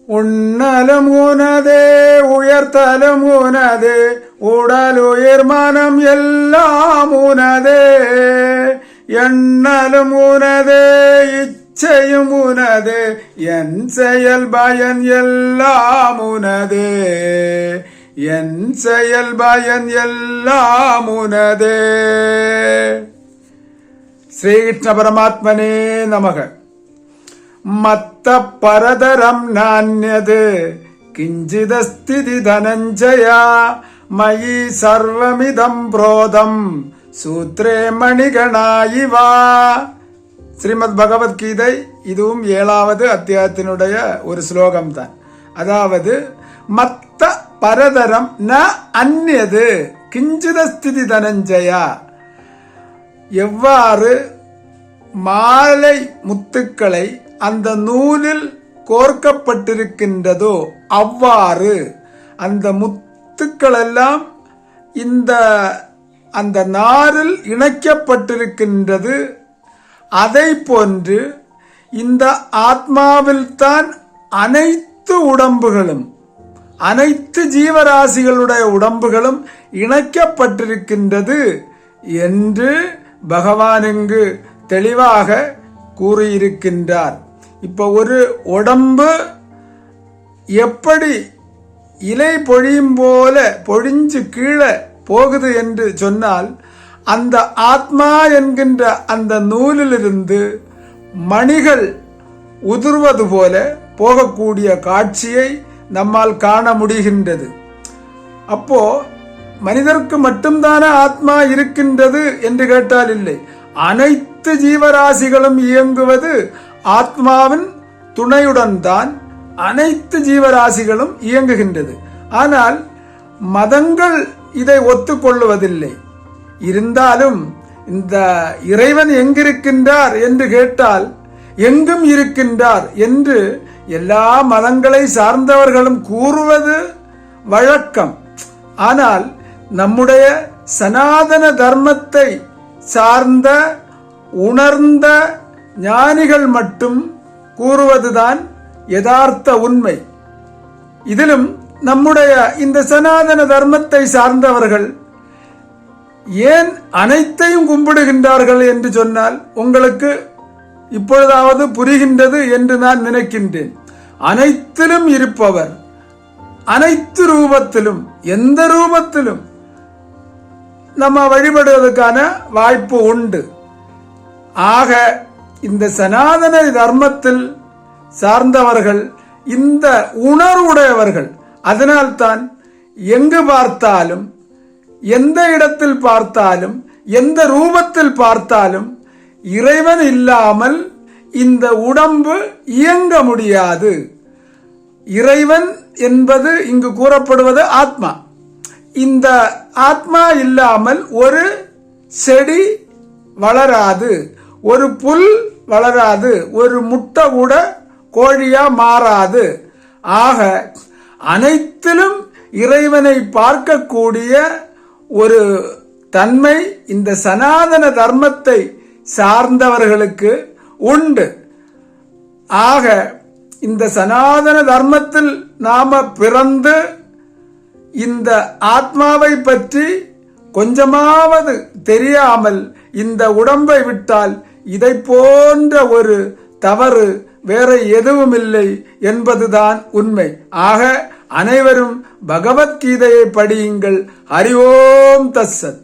உன்னலும் உனதே உயர்த்தலும் உனதே உடலுயிர் மனம் எல்லாம் உனதே எண்ணலும் உனதே இச்சையும் உனதே என் செயல் பயன் எல்லாம் உனதே என் செயல் பயன் எல்லாம் உனதே. ஸ்ரீகிருஷ்ண பரமாத்மனே நமக. மத்த பரதரம் நான்யது கிஞ்சிதஸ்தி தனஞ்சயா மயி சர்வமிதம் புரோதம் சூத்ரே மணிகணாயிவா. ஸ்ரீமத் பகவத்கீதை இதுவும் 7வது அத்தியாயத்தினுடைய ஒரு ஸ்லோகம் தான். அதாவது மத்த பரதரம் ந அந்யது கிஞ்சிதஸ்தி தனஞ்சயா. எவ்வாறு மாலை முத்துக்களை அந்த நூலில் கோர்க்கப்பட்டிருக்கின்றதோ அவ்வாறு அந்த முத்துக்கள் எல்லாம் அந்த நாரில் இணைக்கப்பட்டிருக்கின்றது. அதை போன்று இந்த ஆத்மாவில் தான் அனைத்து உடம்புகளும் அனைத்து ஜீவராசிகளுடைய உடம்புகளும் இணைக்கப்பட்டிருக்கின்றது என்று பகவான் இங்கு தெளிவாக கூறியிருக்கின்றார். இப்ப ஒரு உடம்பு எப்படி இலை பொழியும் போல பொழிஞ்சு கீழே போகுது என்று சொன்னால், அந்த ஆத்மா என்கின்ற அந்த நூலிலிருந்து மணிகள் உதிர்வது போல போகக்கூடிய காட்சியை நம்மால் காண முடிகின்றது. அப்போ மனிதருக்கு மட்டும்தானே ஆத்மா இருக்கின்றது என்று கேட்டால் இல்லை, அனைத்து ஜீவராசிகளும் இயங்குவது ஆத்மாவின் துணையுடன் தான் அனைத்து ஜீவராசிகளும் இயங்குகின்றது. ஆனால் மதங்கள் இதை ஒத்துக்கொள்வதில்லை. இருந்தாலும் இந்த இறைவன் எங்கிருக்கின்றார் என்று கேட்டால் எங்கும் இருக்கின்றார் என்று எல்லா மதங்களை சார்ந்தவர்களும் கூறுவது வழக்கம். ஆனால் நம்முடைய சனாதன தர்மத்தை சார்ந்த உணர்ந்த ஞானிகள் மட்டும் கூறுவதுதான் யதார்த்த உண்மை. இதிலும் நம்முடைய இந்த சனாதன தர்மத்தை சார்ந்தவர்கள் ஏன் அனைத்தையும் கும்பிடுகின்றார்கள் என்று சொன்னால் உங்களுக்கு இப்பொழுதாவது புரிகின்றது என்று நான் நினைக்கின்றேன். அனைத்திலும் இருப்பவர், அனைத்து ரூபத்திலும் எந்த ரூபத்திலும் நம்ம வழிபடுவதற்கான வாய்ப்பு உண்டு. ஆக இந்த சனாதன தர்மத்தில் சார்ந்தவர்கள் இந்த உணர்வுடையவர்கள். அதனால்தான் எங்கு பார்த்தாலும் எந்த இடத்தில் பார்த்தாலும் எந்த ரூபத்தில் பார்த்தாலும் இறைவன் இல்லாமல் இந்த உடம்பு இயங்க முடியாது. இறைவன் என்பது இங்கு கூறப்படுவது ஆத்மா. இந்த ஆத்மா இல்லாமல் ஒரு செடி வளராது, ஒரு புல் வளராது, ஒரு முட்டை கூட கோழியா மாறாது. ஆக அனைத்திலும் இறைவனை பார்க்கக்கூடிய ஒரு தன்மை இந்த சனாதன தர்மத்தை சார்ந்தவர்களுக்கு உண்டு. ஆக இந்த சனாதன தர்மத்தில் நாம பிறந்து இந்த ஆத்மாவை பற்றி கொஞ்சமாவது தெரியாமல் இந்த உடம்பை விட்டால் இதை போன்ற ஒரு தவறு வேற எதுவும் இல்லை என்பதுதான் உண்மை. ஆக அனைவரும் பகவத்கீதையை படியுங்கள். ஹரி ஓம் தத்சத்.